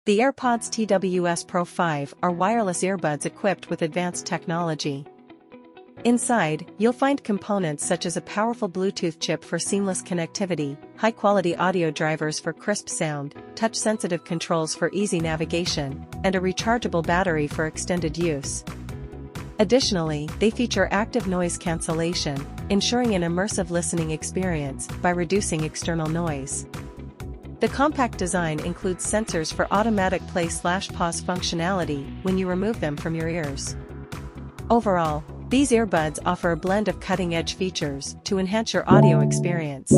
The AirPods TWS Pro 5 are wireless earbuds equipped with advanced technology. Inside, you'll find components such as a powerful Bluetooth chip for seamless connectivity, high-quality audio drivers for crisp sound, touch-sensitive controls for easy navigation, and a rechargeable battery for extended use. Additionally, they feature active noise cancellation, ensuring an immersive listening experience by reducing external noise. The compact design includes sensors for automatic play/pause functionality when you remove them from your ears. Overall, these earbuds offer a blend of cutting-edge features to enhance your audio experience.